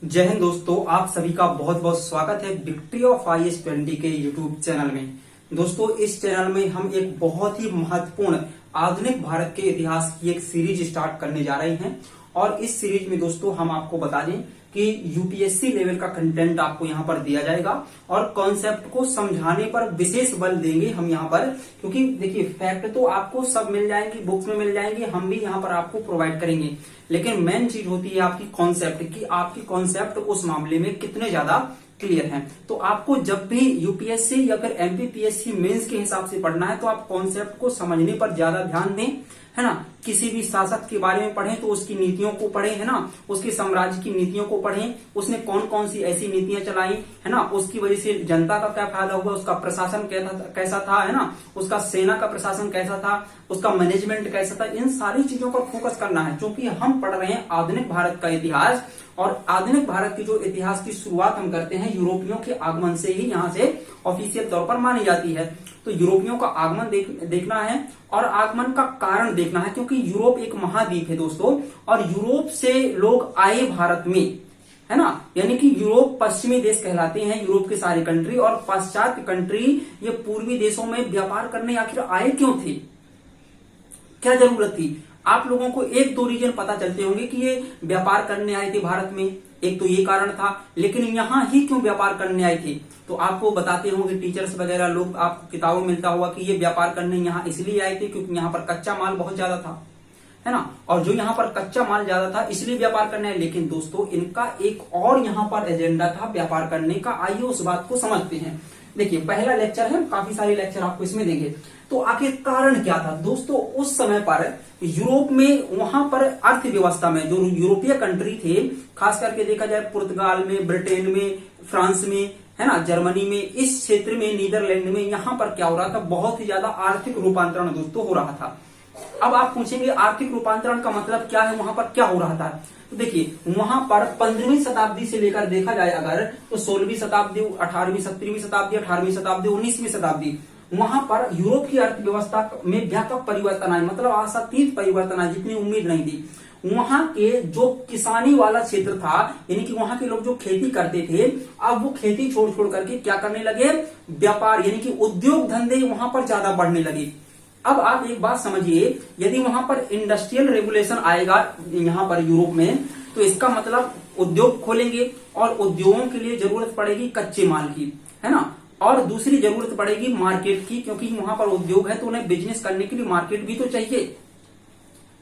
जय हिंद दोस्तों, आप सभी का बहुत बहुत स्वागत है विक्ट्री ऑफ IS20 के यूट्यूब चैनल में। दोस्तों, इस चैनल में हम एक बहुत ही महत्वपूर्ण आधुनिक भारत के इतिहास की एक सीरीज स्टार्ट करने जा रहे हैं। और इस सीरीज में दोस्तों हम आपको बता दें कि यूपीएससी लेवल का कंटेंट आपको यहाँ पर दिया जाएगा और कॉन्सेप्ट को समझाने पर विशेष बल देंगे हम यहाँ पर। क्योंकि देखिए, फैक्ट तो आपको सब मिल जाएंगे, बुक्स में मिल जाएंगे, हम भी यहाँ पर आपको प्रोवाइड करेंगे, लेकिन मेन चीज होती है आपकी कॉन्सेप्ट की आपकी कॉन्सेप्ट उस मामले में कितने ज्यादा क्लियर है। तो आपको जब भी यूपीएससी या फिर एमपीपीएससी मेंस के हिसाब से पढ़ना है तो आप कॉन्सेप्ट को समझने पर ज्यादा ध्यान दें, है ना। किसी भी शासक के बारे में पढ़ें तो उसकी नीतियों को पढ़ें, है ना, उसके साम्राज्य की नीतियों को पढ़ें, उसने कौन कौन सी ऐसी नीतियां चलाई, है ना, उसकी वजह से जनता का क्या फायदा हुआ, उसका प्रशासन कैसा था, है ना, उसका सेना का प्रशासन कैसा था, उसका मैनेजमेंट कैसा था। इन सारी चीजों पर फोकस करना है, क्योंकि हम पढ़ रहे हैं आधुनिक भारत का इतिहास। और आधुनिक भारत की जो इतिहास की शुरुआत हम करते हैं यूरोपियों के आगमन से ही यहाँ से ऑफिशियल तौर पर मानी जाती है। तो यूरोपियों का आगमन देखना है और आगमन का कारण देखना है, क्योंकि यूरोप एक महाद्वीप है दोस्तों, और यूरोप से लोग आए भारत में, है ना। यानी कि यूरोप पश्चिमी देश कहलाते हैं, यूरोप के सारे कंट्री, और पाश्चात्य कंट्री ये पूर्वी देशों में व्यापार करने आखिर आए क्यों थे, क्या जरूरत थी। आप लोगों को एक दो रीजन पता चलते होंगे कि ये व्यापार करने आए थे भारत में, एक तो ये कारण था, लेकिन यहाँ ही क्यों व्यापार करने आए थे तो आपको बताते होंगे टीचर्स वगैरह लोग, आपको किताबों में मिलता होगा कि ये व्यापार करने यहाँ इसलिए आए थे क्योंकि यहाँ पर कच्चा माल बहुत ज्यादा था, है ना, और जो यहाँ पर कच्चा माल ज्यादा था इसलिए व्यापार करने आए। लेकिन दोस्तों इनका एक और यहाँ पर एजेंडा था व्यापार करने का। आइए उस बात को समझते हैं। देखिए, पहला लेक्चर है, काफी सारे लेक्चर आपको इसमें देंगे। तो आखिर कारण क्या था दोस्तों, उस समय पर यूरोप में वहां पर अर्थव्यवस्था में जो यूरोपीय कंट्री थे, खास करके देखा जाए पुर्तगाल में, ब्रिटेन में, फ्रांस में, है ना, जर्मनी में, इस क्षेत्र में, नीदरलैंड में, यहाँ पर क्या हो रहा था, बहुत ही ज्यादा आर्थिक रूपांतरण दोस्तों हो रहा था। अब आप पूछेंगे आर्थिक रूपांतरण का मतलब क्या है, वहां पर क्या हो रहा था। तो देखिए, वहां पर 15वीं शताब्दी से लेकर देखा जाए अगर तो 16वीं शताब्दी, 18वीं, 17वीं शताब्दी, 18वीं शताब्दी, 19वीं शताब्दी, वहां पर यूरोप की अर्थव्यवस्था में व्यापक परिवर्तन आए, मतलब आशातीत परिवर्तन आए, जितनी उम्मीद नहीं थी। वहां के जो किसानी वाला क्षेत्र था, यानी कि वहां के लोग जो खेती करते थे, अब वो खेती छोड़ छोड़ करके क्या करने लगे, व्यापार यानी कि उद्योग धंधे वहां पर ज्यादा बढ़ने लगे। अब आप एक बात समझिए, यदि वहां पर इंडस्ट्रियल रेगुलेशन आएगा यहाँ पर यूरोप में, तो इसका मतलब उद्योग खोलेंगे और उद्योगों के लिए जरूरत पड़ेगी कच्चे माल की, है ना, और दूसरी जरूरत पड़ेगी मार्केट की, क्योंकि वहां पर उद्योग है तो उन्हें बिजनेस करने के लिए मार्केट भी तो चाहिए।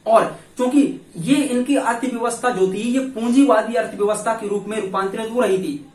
और क्योंकि ये इनकी अर्थव्यवस्था जो थी ये पूंजीवादी अर्थव्यवस्था के रूप में रूपांतरित हो रही थी।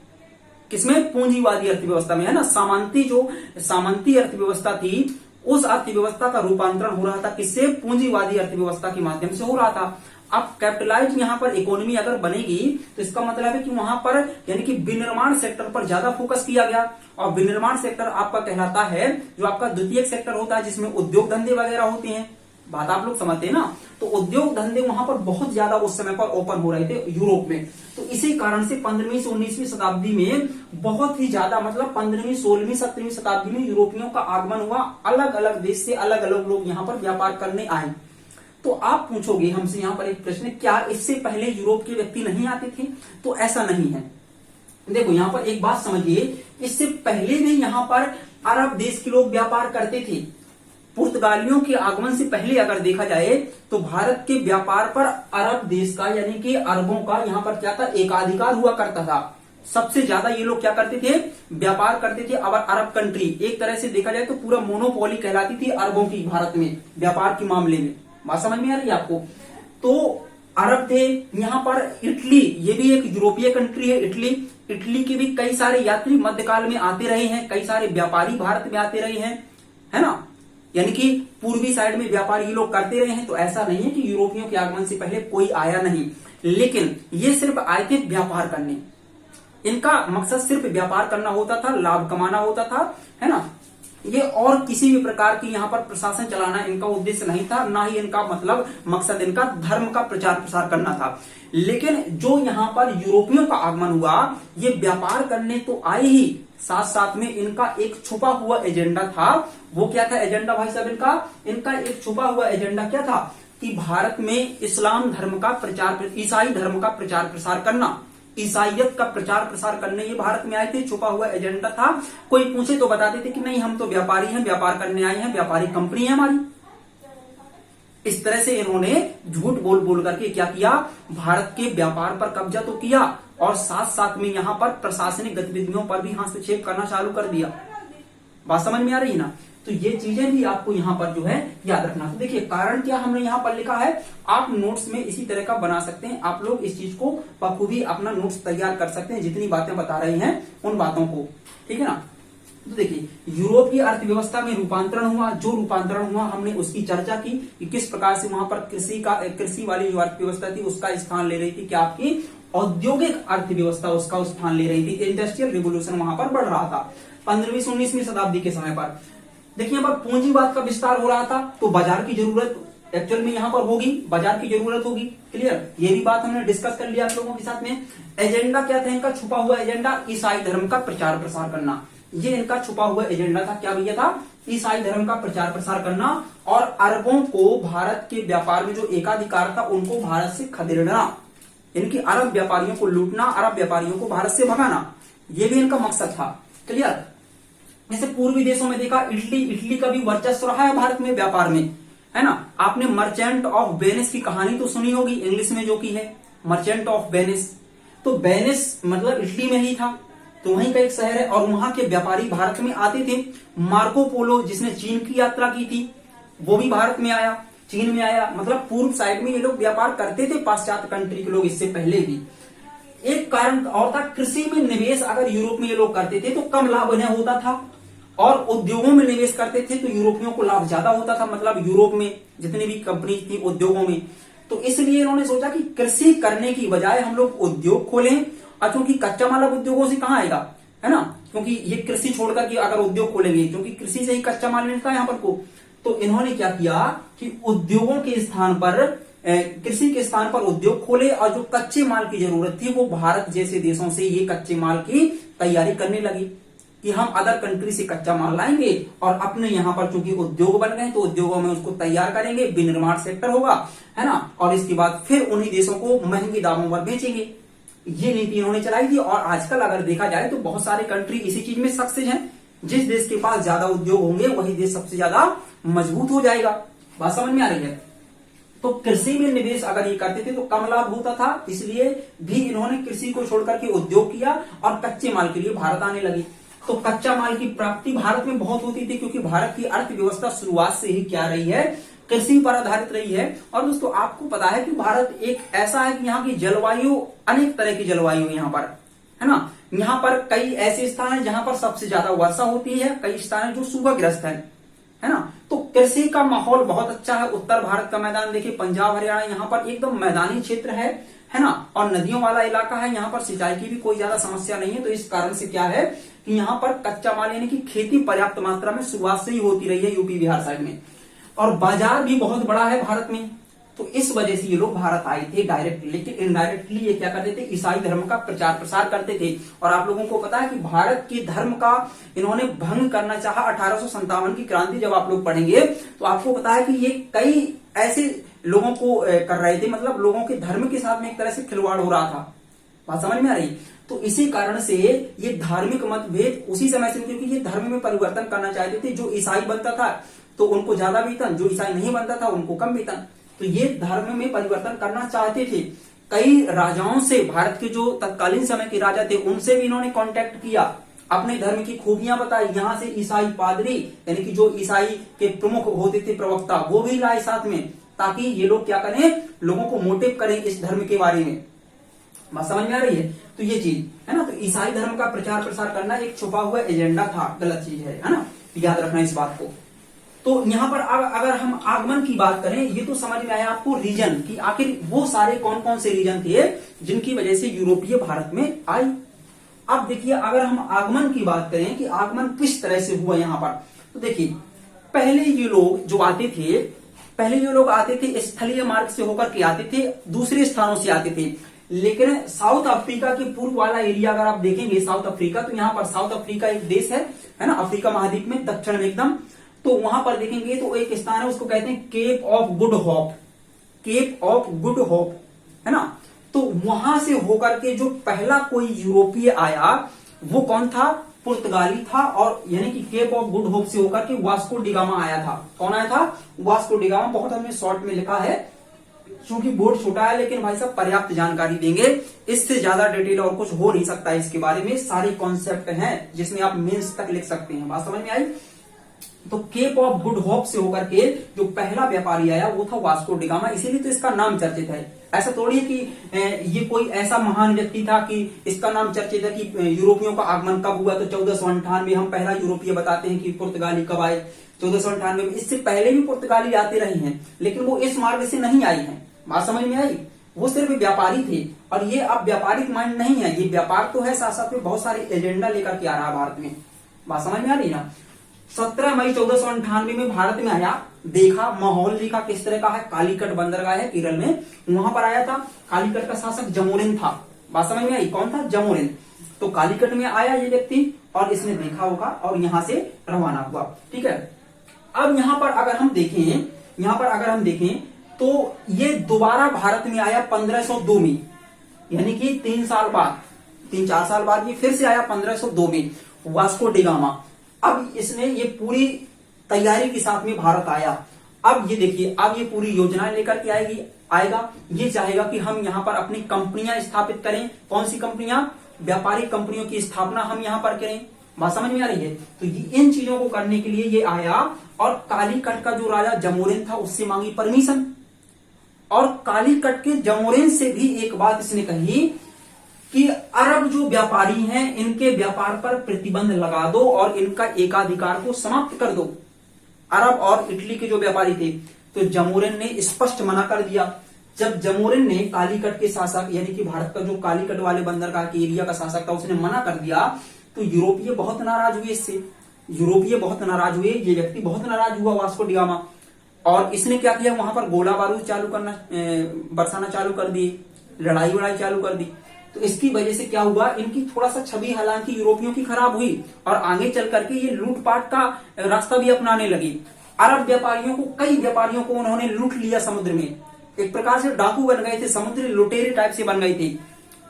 किसमें? पूंजीवादी अर्थव्यवस्था में, है ना। सामंती अर्थव्यवस्था थी, उस अर्थव्यवस्था का रूपांतरण हो रहा था किससे? पूंजीवादी अर्थव्यवस्था के माध्यम से हो रहा था। अब कैपिटलाइज्ड यहाँ पर इकोनॉमी अगर बनेगी तो इसका मतलब है कि वहां पर यानी कि विनिर्माण सेक्टर पर ज्यादा फोकस किया गया। और विनिर्माण सेक्टर आपका कहलाता है जो आपका द्वितीयक सेक्टर होता है, जिसमें उद्योग धंधे वगैरह होते हैं। बात आप लोग समझते हैं ना। तो उद्योग धंधे वहां पर बहुत ज्यादा उस समय पर ओपन हो रहे थे यूरोप में। तो इसी कारण से 15वीं से 19वीं शताब्दी में बहुत ही ज्यादा, मतलब 15वीं, 16वीं, 17वीं शताब्दी में यूरोपियों का आगमन हुआ। अलग अलग देश से अलग अलग लोग यहाँ पर व्यापार करने आए। तो आप पूछोगे हमसे यहाँ पर एक प्रश्न, क्या इससे पहले यूरोप के व्यक्ति नहीं आते थे? तो ऐसा नहीं है। देखो, यहाँ पर एक बात समझिए, इससे पहले भी यहाँ पर अरब देश के लोग व्यापार करते थे। पुर्तगालियों के आगमन से पहले अगर देखा जाए तो भारत के व्यापार पर अरब देश का यानी कि अरबों का यहाँ पर क्या था, एकाधिकार हुआ करता था। सबसे ज्यादा ये लोग क्या करते थे, व्यापार करते थे। अब अरब कंट्री एक तरह से देखा जाए तो पूरा मोनोपोली कहलाती थी अरबों की भारत में व्यापार के मामले में। बात समझ में आ रही है आपको? तो अरब थे यहाँ पर। इटली, ये भी एक यूरोपीय कंट्री है इटली के भी कई सारे यात्री मध्यकाल में आते रहे हैं, कई सारे व्यापारी भारत में आते रहे हैं, है ना। यानी कि पूर्वी साइड में व्यापार ये लोग करते रहे हैं। तो ऐसा नहीं है कि यूरोपियों के आगमन से पहले कोई आया नहीं, लेकिन ये सिर्फ आए थे व्यापार करने। इनका मकसद सिर्फ व्यापार करना होता था, लाभ कमाना होता था, है ना। ये और किसी भी प्रकार की यहाँ पर प्रशासन चलाना इनका उद्देश्य नहीं था, ना ही इनका मतलब मकसद इनका धर्म का प्रचार प्रसार करना था। लेकिन जो यहाँ पर यूरोपियों का आगमन हुआ, ये व्यापार करने तो आए ही, साथ साथ में इनका एक छुपा हुआ एजेंडा था। वो क्या था एजेंडा भाई साहब? इनका एक छुपा हुआ एजेंडा क्या था कि भारत में इस्लाम धर्म का प्रचार, ईसाई धर्म का प्रचार प्रसार करना। ईसाइयत का प्रचार प्रसार करने ये भारत में आए थे। छुपा हुआ एजेंडा था। कोई पूछे तो बताते थे कि नहीं, हम तो व्यापारी हैं, व्यापार करने आए हैं, व्यापारी कंपनी है हमारी। इस तरह से इन्होंने झूठ बोल बोल करके क्या किया, भारत के व्यापार पर कब्जा तो किया और साथ साथ में यहां पर प्रशासनिक गतिविधियों पर भी हस्तक्षेप करना चालू कर दिया। बात समझ में आ रही है ना। तो ये चीजें भी आपको यहाँ पर जो है याद रखना। तो देखिए कारण क्या हमने यहाँ पर लिखा है, आप नोट्स में इसी तरह का बना सकते हैं। आप लोग इस चीज को बखूबी अपना नोट्स तैयार कर सकते हैं, जितनी बातें बता रही हैं उन बातों को, ठीक है ना। तो देखिए यूरोप की अर्थव्यवस्था में रूपांतरण हुआ। जो रूपांतरण हुआ हमने उसकी चर्चा की कि किस प्रकार से वहां पर कृषि वाली जो अर्थव्यवस्था थी उसका स्थान ले रही थी, क्या आपकी औद्योगिक अर्थव्यवस्था उसका स्थान ले रही थी। इंडस्ट्रियल रिवोल्यूशन वहां पर बढ़ रहा था 15वीं 19वीं शताब्दी के समय पर। देखिए यहाँ पर पूंजीवाद का विस्तार हो रहा था, तो बाजार की जरूरत एक्चुअल में यहाँ पर होगी, बाजार की जरूरत होगी। क्लियर, ये भी बात हमने डिस्कस कर लिया आप लोगों के साथ में। एजेंडा क्या था इनका, छुपा हुआ एजेंडा ईसाई धर्म का प्रचार प्रसार करना। ये इनका छुपा हुआ एजेंडा था। क्या भैया था, ईसाई धर्म का प्रचार प्रसार करना और अरबों को भारत के व्यापार में जो एकाधिकार था उनको भारत से खदेड़ना। इनकी अरब व्यापारियों को लूटना, अरब व्यापारियों को भारत से भगाना, ये भी इनका मकसद था। क्लियर। जैसे पूर्वी देशों में देखा, इटली का भी वर्चस्व रहा है भारत में व्यापार में, है ना। आपने मर्चेंट ऑफ वेनिस की कहानी तो सुनी होगी, इंग्लिश में जो की है मर्चेंट ऑफ वेनिस। तो वेनिस मतलब इटली में ही था, तो वहीं का एक शहर है और वहां के व्यापारी भारत में आते थे। मार्को पोलो जिसने चीन की यात्रा की थी वो भी भारत में आया, चीन में आया। मतलब पूर्व साइड में ये लोग व्यापार करते थे, पाश्चात्य कंट्री के लोग इससे पहले भी। एक कारण और था, कृषि में निवेश अगर यूरोप में ये लोग करते थे तो कम लाभ इन्हें होता था, और उद्योगों में निवेश करते थे तो यूरोपियों को लाभ ज्यादा होता था। मतलब यूरोप में जितनी भी कंपनी थी उद्योगों में, तो इसलिए इन्होंने सोचा कि कृषि करने की बजाय हम लोग उद्योग खोलें। और चूंकि कच्चा माल अब उद्योगों से कहाँ आएगा, है ना, क्योंकि ये कृषि छोड़कर के अगर उद्योग खोलेंगे, क्योंकि कृषि से ही कच्चा माल मिलता है यहाँ पर को, तो इन्होंने क्या किया कि उद्योगों के स्थान पर कृषि के स्थान पर उद्योग खोले और जो कच्चे माल की जरूरत थी वो भारत जैसे देशों से ये कच्चे माल की तैयारी करने लगी कि हम अदर कंट्री से कच्चा माल लाएंगे और अपने यहाँ पर चूंकि उद्योग बन गए तो उद्योगों में उसको तैयार करेंगे, विनिर्माण सेक्टर होगा, है ना, और इसके बाद फिर उन्हीं देशों को महंगे दामों पर बेचेंगे। ये नीति इन्होंने चलाई थी। और आजकल अगर देखा जाए तो बहुत सारे कंट्री इसी चीज में सक्सेस हैं। जिस देश के पास ज्यादा उद्योग होंगे वही देश सबसे ज्यादा मजबूत हो जाएगा। बात समझ में आ रही है। तो कृषि में निवेश अगर ये करते थे तो कम लाभ होता था, इसलिए भी इन्होंने कृषि को छोड़कर के उद्योग किया और कच्चे माल के लिए भारत आने लगी। तो कच्चा माल की प्राप्ति भारत में बहुत होती थी, क्योंकि भारत की अर्थव्यवस्था शुरुआत से ही क्या रही है, कृषि पर आधारित रही है। और दोस्तों आपको पता है कि भारत एक ऐसा है कि यहाँ की जलवायु अनेक तरह की जलवायु है यहाँ पर, है ना। यहाँ पर कई ऐसे स्थान हैं जहां पर सबसे ज्यादा वर्षा होती है, कई स्थान है जो सूखाग्रस्त है ना। तो कृषि का माहौल बहुत अच्छा है। उत्तर भारत का मैदान देखिए, पंजाब हरियाणा यहाँ पर एकदम मैदानी क्षेत्र है ना, और नदियों वाला इलाका है। यहाँ पर सिंचाई की भी कोई ज्यादा समस्या नहीं है। तो इस कारण से क्या है कि यहाँ पर कच्चा माल यानी कि खेती पर्याप्त मात्रा में शुरुआत से ही होती रही है यूपी बिहार साइड में, और बाजार भी बहुत बड़ा है भारत में। तो इस वजह से ये लोग भारत आए थे डायरेक्टली, लेकिन इनडायरेक्टली ये क्या करते थे, ईसाई धर्म का प्रचार प्रसार करते थे। और आप लोगों को पता है कि भारत के धर्म का इन्होंने भंग करना चाहा 1857 की क्रांति। जब आप लोग पढ़ेंगे तो आपको पता है कि ये कई ऐसे लोगों को कर रहे थे, मतलब लोगों के धर्म के साथ में एक तरह से खिलवाड़ हो रहा था। बात समझ में आ रही। तो इसी कारण से ये धार्मिक मतभेद उसी समय से, क्योंकि ये धर्म में परिवर्तन करना चाहते थे। जो ईसाई बनता था तो उनको ज्यादा वेतन, जो ईसाई नहीं बनता था उनको कम वेतन। तो ये धर्म में परिवर्तन करना चाहते थे। कई राजाओं से, भारत के जो तत्कालीन समय के राजा थे उनसे भी इन्होंने कांटेक्ट किया, अपने धर्म की खूबियां बताई। यहाँ से ईसाई पादरी यानी कि जो ईसाई के प्रमुख होते थे प्रवक्ता, वो भी लाए साथ में, ताकि ये लोग क्या करें, लोगों को मोटिव करें इस धर्म के बारे में। बात समझ में आ रही है। तो ये चीज है ना। तो ईसाई धर्म का प्रचार प्रसार करना एक छुपा हुआ एजेंडा था, गलत चीज है ना, याद रखना इस बात को। तो यहाँ पर अगर हम आगमन की बात करें, ये तो समझ में आया आपको रीजन की आखिर वो सारे कौन कौन से रीजन थे जिनकी वजह से यूरोपीय भारत में आई। अब देखिए अगर हम आगमन की बात करें कि आगमन किस तरह से हुआ यहाँ पर, तो देखिए पहले ये लोग जो आते थे स्थलीय मार्ग से होकर के आते थे, दूसरे स्थानों से आते थे। लेकिन साउथ अफ्रीका के पूर्व वाला एरिया अगर आप देखेंगे साउथ अफ्रीका, तो यहाँ पर साउथ अफ्रीका एक देश है ना, अफ्रीका महाद्वीप में दक्षिण में एकदम। तो वहां पर देखेंगे तो एक स्थान है, उसको कहते हैं Cape of Good Hope, Cape of Good Hope, है ना। तो वहां से होकर के जो पहला कोई यूरोपीय आया वो कौन था? पुर्तगाली था। और यानी कि केप ऑफ गुड होप से होकर के वास्को डिगामा आया था। कौन आया था? Vasco da Gama. बहुत हमने शॉर्ट में लिखा है क्योंकि बोर्ड छोटा है, लेकिन भाई साहब पर्याप्त जानकारी देंगे, इससे ज्यादा डिटेल और कुछ हो नहीं सकता इसके बारे में। सारे कॉन्सेप्ट हैं जिसमें आप मेंस तक लिख सकते हैं। बात समझ में आई? तो केप ऑफ गुड होप से होकर के जो पहला व्यापारी आया वो था वास्को डिगामा, इसीलिए तो इसका नाम चर्चित है। ऐसा थोड़ी है कि ये कोई ऐसा महान व्यक्ति था कि इसका नाम चर्चित है कि यूरोपियों का आगमन कब हुआ। तो 1498 हम पहला यूरोपीय बताते हैं कि पुर्तगाली कब आए, 1498 में। इससे पहले भी पुर्तगाली आते रहे हैं, लेकिन वो इस मार्ग से नहीं आई है। बात समझ में आई? वो सिर्फ व्यापारी थे, और ये अब व्यापारिक माइंड नहीं है, ये व्यापार तो है, साथ साथ में बहुत सारे एजेंडा लेकर के आ रहा है भारत में। बात समझ में आ रही ना? 17 मई 1498 में भारत में आया, देखा, माहौल देखा किस तरह का है। कालीकट बंदरगाह है केरल में, वहां पर आया था। कालीकट का शासक जमोरिन था। बात समझ में आई? कौन था? जमोरिन। तो कालीकट में आया ये व्यक्ति, और इसने देखा होगा और यहां से रवाना हुआ। ठीक है। अब यहां पर अगर हम देखें तो ये दोबारा भारत में आया 1502 में, यानी कि 3-4 साल बाद ये फिर से आया 1502 में, वास्को डिगामा। अब इसने ये पूरी तैयारी के साथ में भारत आया। अब ये देखिए, अब ये पूरी योजनाएं लेकर के आएगा। ये चाहेगा कि हम यहाँ पर अपनी कंपनियां स्थापित करें। कौन सी कंपनियां? व्यापारिक कंपनियों की स्थापना हम यहाँ पर करें। बात समझ में आ रही है? तो इन चीजों को करने के लिए ये आया, और कालीकट का जो राजा जमोरिन था उससे मांगी परमिशन। और कालीकट के जमोरिन से भी एक बात इसने कही कि अरब जो व्यापारी हैं इनके व्यापार पर प्रतिबंध लगा दो और इनका एकाधिकार को समाप्त कर दो। अरब और इटली के जो व्यापारी थे, तो जमोरिन ने स्पष्ट मना कर दिया। जब जमोरिन ने कालीकट के शासक, यानी कि भारत का जो कालीकट वाले बंदरगाह के एरिया का शासक था, उसने मना कर दिया, तो यूरोपीय बहुत नाराज हुए इससे। ये व्यक्ति बहुत नाराज हुआ, वास्को डिगामा। और इसने क्या किया, वहां पर गोला बारूद बरसाना चालू कर दी, लड़ाई चालू कर दी। तो इसकी वजह से क्या हुआ, इनकी थोड़ा सा छवि हालांकि यूरोपियों की खराब हुई, और आगे चल करके ये लूटपाट का रास्ता भी अपनाने लगी। अरब व्यापारियों को, कई व्यापारियों को उन्होंने लूट लिया समुद्र में। एक प्रकार से डाकू बन गए थे, समुद्री लुटेरे टाइप से बन गए थे,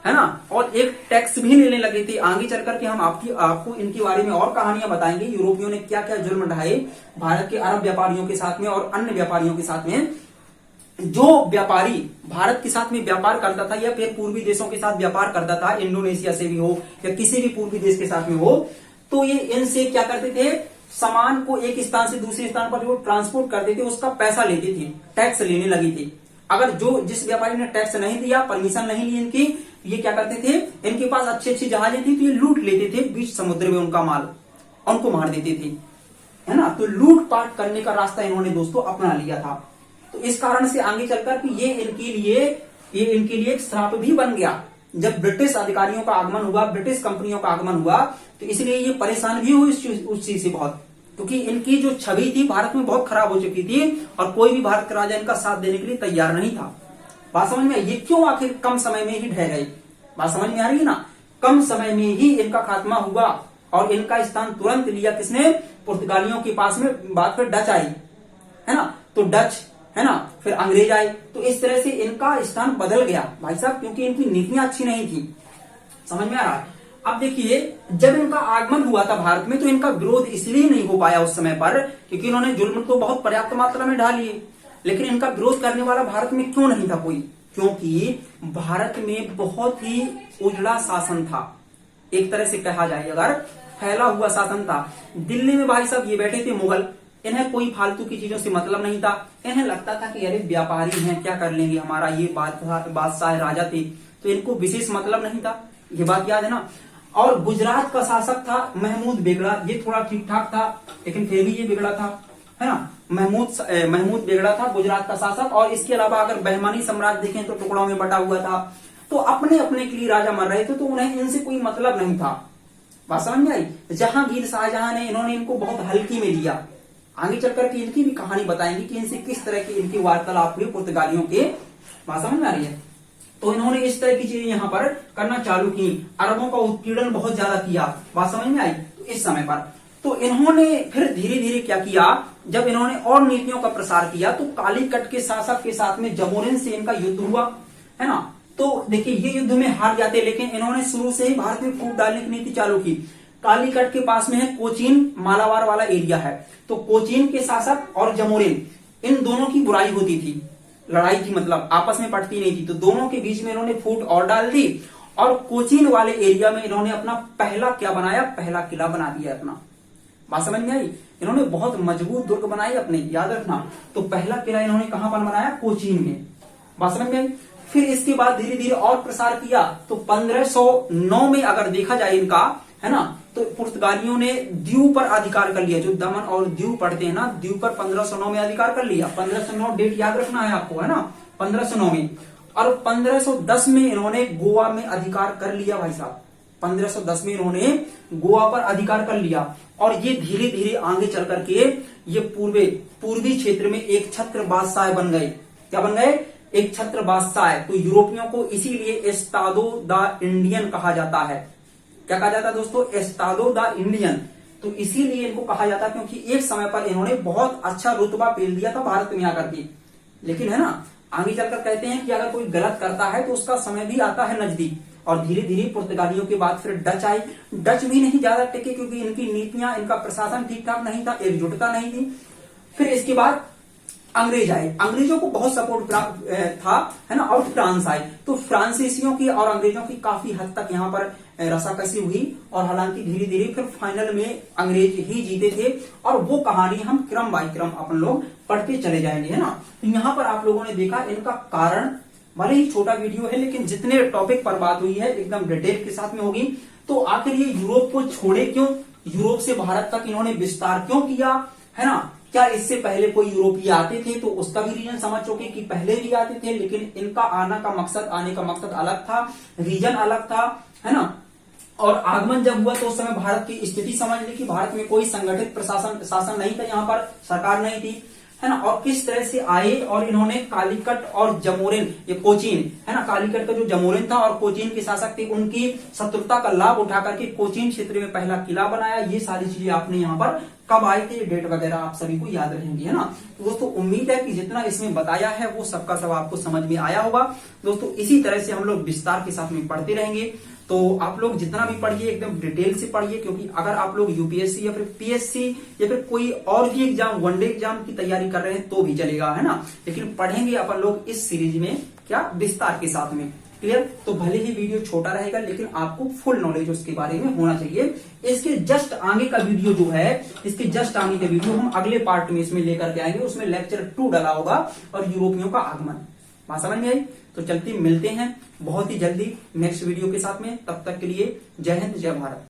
है ना। और एक टैक्स भी लेने लगे थे। आगे चल करके हम आपको इनके बारे में और कहानियां बताएंगे, यूरोपियों ने क्या क्या जुर्म ढाए भारत के अरब व्यापारियों के साथ में और अन्य व्यापारियों के साथ में। जो व्यापारी भारत के साथ में व्यापार करता था या फिर पूर्वी देशों के साथ व्यापार करता था, इंडोनेशिया से भी हो या किसी भी पूर्वी देश के साथ में हो, तो ये इनसे क्या करते थे, सामान को एक स्थान से दूसरे स्थान पर जो ट्रांसपोर्ट करते थे उसका पैसा लेते थे, टैक्स लेने लगी थी। अगर जिस व्यापारी ने टैक्स नहीं दिया, परमिशन नहीं ली इनकी, ये क्या करते थे, इनके पास अच्छी जहाजें थी तो ये लूट लेते थे बीच समुद्र में उनका माल, उनको मार देते थे, है ना। तो लूटपाट करने का रास्ता इन्होंने दोस्तों अपना लिया था। तो इस कारण से आगे चलकर कि ये इनके लिए एक श्राप भी बन गया। जब ब्रिटिश अधिकारियों का आगमन हुआ, ब्रिटिश कंपनियों का आगमन हुआ, तो इसलिए ये परेशान भी हुई उस चीज से बहुत, क्योंकि इनकी जो छवि थी भारत में बहुत खराब हो चुकी थी और कोई भी भारत का राजा इनका साथ देने के लिए तैयार नहीं था। बात समझ में, ये क्यों आखिर कम समय में ही ढह गए? बात समझ में आ रही है ना। कम समय में ही इनका खात्मा हुआ और इनका स्थान तुरंत लिया किसने, पुर्तगालियों के पास में। बात फिर डच आई, है ना, तो डच, है ना, फिर अंग्रेज आए, तो इस तरह से इनका स्थान बदल गया भाई साहब, क्योंकि इनकी नीतियां अच्छी नहीं थी। समझ में आ रहा है। अब देखिए, जब इनका आगमन हुआ था भारत में, तो इनका विरोध इसलिए नहीं हो पाया उस समय पर क्योंकि इन्होंने जुल्म तो बहुत पर्याप्त मात्रा में ढालिए, लेकिन इनका विरोध करने वाला भारत में क्यों नहीं था कोई? क्योंकि भारत में बहुत ही उजड़ा शासन था, एक तरह से कहा जाए अगर फैला हुआ शासन था। दिल्ली में भाई साहब ये बैठे थे मुगल, इन्हें कोई फालतू की चीजों से मतलब नहीं था। इन्हें लगता था कि अरे व्यापारी हैं, क्या कर लेंगे, हमारा ये बादशाह राजा थे, तो इनको विशेष मतलब नहीं था। ये बात याद है ना। और गुजरात का शासक था महमूद बेगड़ा, ये थोड़ा ठीक ठाक था लेकिन फिर भी ये बिगड़ा था, है ना। महमूद बेगड़ा था गुजरात का शासक। और इसके अलावा अगर बहमानी साम्राज्य देखें तो टुकड़ों में बटा हुआ था, तो अपने अपने के लिए राजा मर रहे थे, तो उन्हें इनसे कोई मतलब नहीं था। बात समझ में आई। जहांगीर शाहजहां ने इन्होंने इनको बहुत हल्की में लिया। आगे चलकर के इनकी भी कहानी बताएंगे कि इनसे किस तरह की इनकी वार्तालाप हुई पुर्तगालियों के। बात समझ में आ रही है। तो इन्होंने इस तरह की चीजें यहाँ पर करना चालू की, अरबों का उत्पीड़न बहुत ज्यादा किया। बात समझ में आई। तो इस समय पर तो इन्होंने फिर धीरे धीरे क्या किया, जब इन्होंने और नीतियों का प्रसार किया, तो कालीकट के शासक के साथ में जमोरिन से इनका युद्ध हुआ, है ना। तो देखिए ये युद्ध में हार जाते, लेकिन इन्होंने शुरू से ही भारत में फूट डालने की नीति चालू की। कालीकट के पास में है कोचीन मालाबार वाला एरिया है, तो कोचीन के शासक और जमोरिन इन दोनों की बुराई होती थी, लड़ाई थी, मतलब आपस में पड़ती नहीं थी, तो दोनों के बीच में इन्होंने फूट और डाल दी और कोचीन वाले एरिया में इन्होंने अपना पहला क्या बनाया, पहला किला बना दिया अपना। बात समझ में आई? इन्होंने बहुत मजबूत दुर्ग बनाई अपने, याद रखना। तो पहला किला इन्होंने कहां पर बनाया, कोचीन में। बात समझ में आई? फिर इसके बाद धीरे धीरे और प्रसार किया, तो 1509 में अगर देखा जाए इनका, है ना, तो पुर्तगालियों ने दीव पर अधिकार कर लिया। जो दमन और दीव पढ़ते हैं ना, दीव पर 1509 में अधिकार कर लिया। 1509 डेट याद रखना है आपको, है ना, 1509 में। और 1510 में इन्होंने गोवा में अधिकार कर लिया भाई साहब। 1510 में इन्होंने गोवा पर अधिकार कर लिया और ये धीरे धीरे आगे चल करके ये पूर्वी क्षेत्र में एक छत्र बादशाह बन गए। क्या बन गए? एक छत्र बादशाह। तो यूरोपियों को इसीलिए एस्टादो द इंडियन कहा जाता है। क्या कहा जाता है दोस्तों? एस्टादो द इंडियन। तो इसीलिए इनको कहा जाता है क्योंकि एक समय पर इन्होंने बहुत अच्छा रुतबा पेल दिया था भारत में आकर के। लेकिन है ना, आगे चलकर कहते हैं कि अगर कोई गलत करता है तो उसका समय भी आता है नजदीक। और धीरे धीरे पुर्तगालियों के बाद फिर डच आई। डच भी नहीं ज्यादा टिके क्योंकि इनकी नीतियां, इनका प्रशासन ठीक ठाक नहीं था, एकजुटता नहीं थी। फिर इसके बाद अंग्रेज आए, अंग्रेजों को बहुत सपोर्ट था, है ना, और फ्रांस आए। तो फ्रांसीसियों की और अंग्रेजों की काफी हद तक यहाँ पर रसाकसी हुई और हालांकि धीरे धीरे फिर फाइनल में अंग्रेज ही जीते थे। और वो कहानी हम क्रम बाय क्रम अपन लोग पढ़ते चले जाएंगे, है ना। तो यहाँ पर आप लोगों ने देखा इनका कारण, भले ही छोटा वीडियो है लेकिन जितने टॉपिक पर बात हुई है एकदम डिटेल के साथ में होगी। तो आखिर ये यूरोप को छोड़े क्यों, यूरोप से भारत तक इन्होंने विस्तार क्यों किया, है ना। क्या इससे पहले कोई यूरोपीय आते थे? तो उसका भी रीजन समझ चुके कि पहले भी आते थे, लेकिन इनका आने का मकसद अलग था, रीजन अलग था, है ना। और आगमन जब हुआ तो उस समय भारत की स्थिति समझ ली कि भारत में कोई संगठित शासन नहीं था, यहाँ पर सरकार नहीं थी, है ना। और किस तरह से आए और इन्होंने कालीकट और जमोरिन, ये कोचीन, है ना, कालीकट का जो जमोरिन था और कोचीन के शासक थे उनकी शत्रुता का लाभ उठा करके कोचीन क्षेत्र में पहला किला बनाया। ये सारी चीजें आपने यहाँ पर कब आए थे, डेट वगैरह आप सभी को याद रहेंगी, है ना। तो दोस्तों उम्मीद है कि जितना इसमें बताया है वो सबका सब आपको समझ में आया होगा। दोस्तों इसी तरह से हम लोग विस्तार के साथ में पढ़ते रहेंगे। तो आप लोग जितना भी पढ़िए एकदम डिटेल से पढ़िए, क्योंकि अगर आप लोग यूपीएससी या फिर पीएससी या फिर कोई और भी एग्जाम, वनडे एग्जाम की तैयारी कर रहे हैं तो भी चलेगा, है ना। लेकिन पढ़ेंगे अपन लोग इस सीरीज में क्या, विस्तार के साथ में। क्लियर? तो भले ही वीडियो छोटा रहेगा लेकिन आपको फुल नॉलेज उसके बारे में होना चाहिए। इसके जस्ट आगे का वीडियो जो है, इसके जस्ट आगे का वीडियो हम अगले पार्ट में इसमें लेकर के आएंगे। उसमें लेक्चर 2 डला होगा और यूरोपियों का आगमन। बात समझ में आई? तो चलते मिलते हैं बहुत ही जल्दी नेक्स्ट वीडियो के साथ में। तब तक के लिए जय हिंद, जय भारत।